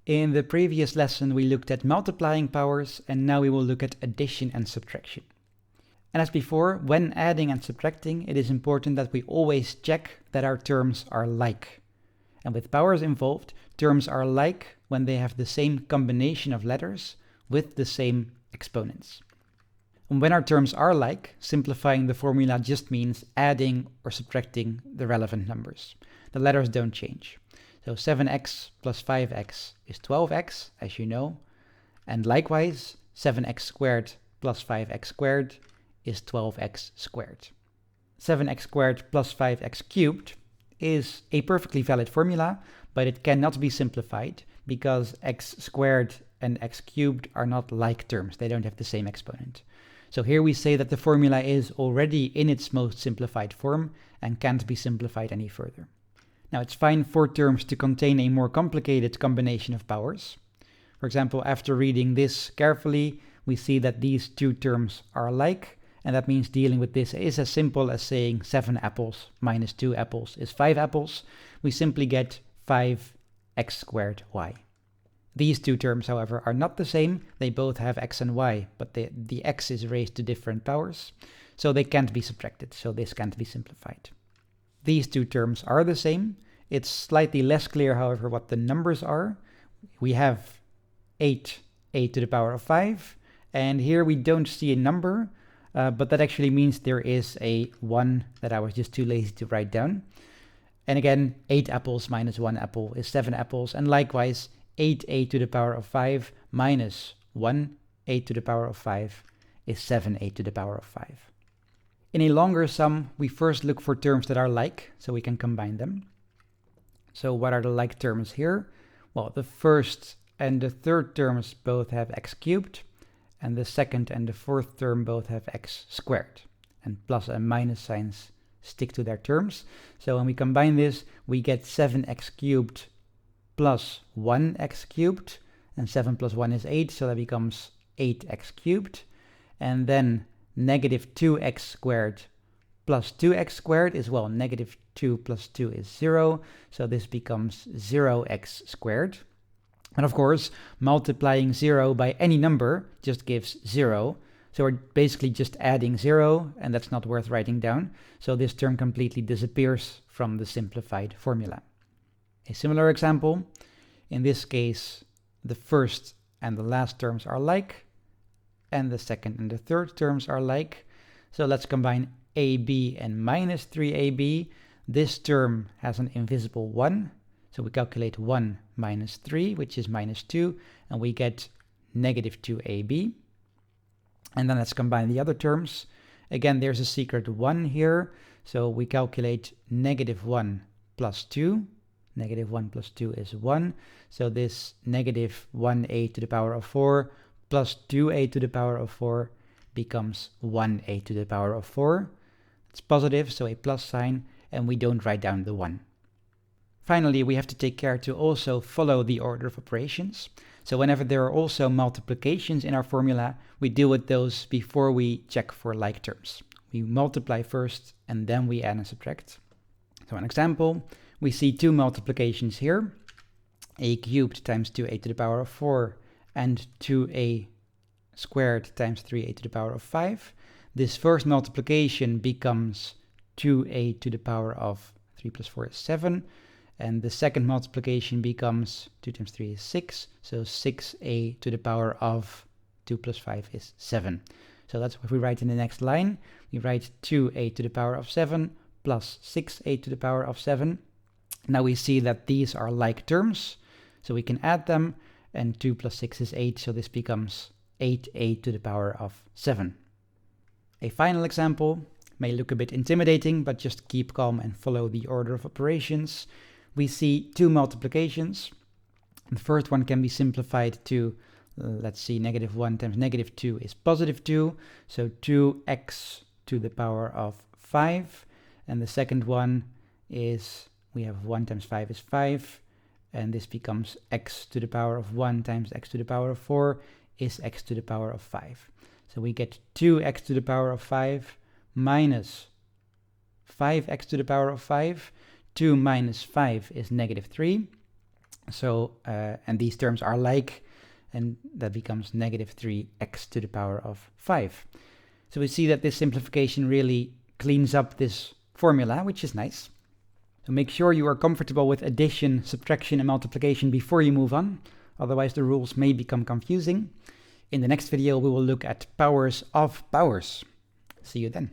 In the previous lesson, we looked at multiplying powers, and now we will look at addition and subtraction. And as before, when adding and subtracting, it is important that we always check that our terms are like. And with powers involved, terms are like when they have the same combination of letters with the same exponents. And when our terms are like, simplifying the formula just means adding or subtracting the relevant numbers. The letters don't change. So 7x plus 5x is 12x, as you know. And likewise, 7x squared plus 5x squared is 12x squared. 7x squared plus 5x cubed is a perfectly valid formula, but it cannot be simplified because x squared and x cubed are not like terms. They don't have the same exponent. So here we say that the formula is already in its most simplified form and can't be simplified any further. Now, it's fine for terms to contain a more complicated combination of powers. For example, after reading this carefully, we see that these two terms are alike, and that means dealing with this is as simple as saying 7 apples minus 2 apples is 5 apples. We simply get 5x squared y. These two terms, however, are not the same. They both have x and y, but the x is raised to different powers, so they can't be subtracted, so this can't be simplified. These two terms are the same. It's slightly less clear, however, what the numbers are. We have 8a to the power of 5, and here we don't see a number, but that actually means there is a 1 that I was just too lazy to write down. And again, 8 apples minus 1 apple is 7 apples, and likewise, 8a to the power of 5 minus 1a to the power of 5 is 7a to the power of 5. In a longer sum, we first look for terms that are like, so we can combine them. So what are the like terms here? Well, the first and the third terms both have x cubed, and the second and the fourth term both have x squared. And plus and minus signs stick to their terms. So when we combine this, we get 7x cubed plus 1x cubed, and 7 plus 1 is 8, so that becomes 8x cubed. And then negative 2x squared plus 2x squared is, well, negative 2 plus 2 is 0, so this becomes 0x squared. And of course, multiplying 0 by any number just gives 0, so we're basically just adding 0, and that's not worth writing down, so this term completely disappears from the simplified formula. A similar example, in this case, the first and the last terms are like, and the second and the third terms are like. So let's combine ab and minus 3ab. This term has an invisible 1, so we calculate 1 minus 3, which is minus 2, and we get negative 2ab. And then let's combine the other terms. Again, there's a secret 1 here, so we calculate negative 1 plus 2. Negative 1 plus 2 is 1, so this negative 1a to the power of 4 plus 2a to the power of 4 becomes 1a to the power of 4. It's positive, so a plus sign, and we don't write down the 1. Finally, we have to take care to also follow the order of operations. So whenever there are also multiplications in our formula, we deal with those before we check for like terms. We multiply first, and then we add and subtract. So an example, we see two multiplications here, a cubed times 2a to the power of 4 and 2a squared times 3a to the power of 5. This first multiplication becomes 2a to the power of 3 plus 4 is 7, and the second multiplication becomes 2 times 3 is 6, so 6a to the power of 2 plus 5 is 7. So that's what we write in the next line. We write 2a to the power of 7 plus 6a to the power of 7. Now we see that these are like terms, so we can add them, and 2 plus 6 is 8, so this becomes 8a to the power of 7. A final example may look a bit intimidating, but just keep calm and follow the order of operations. We see two multiplications. The first one can be simplified to, let's see, negative 1 times negative 2 is positive 2, so 2x to the power of 5, and the second one is, we have 1 times 5 is 5, and this becomes x to the power of 1 times x to the power of 4 is x to the power of 5. So we get 2x to the power of 5 minus 5x to the power of 5. 2 minus 5 is negative 3. So, and these terms are like, and that becomes negative 3x to the power of 5. So we see that this simplification really cleans up this formula, which is nice. So make sure you are comfortable with addition, subtraction, and multiplication before you move on. Otherwise, the rules may become confusing. In the next video, we will look at powers of powers. See you then.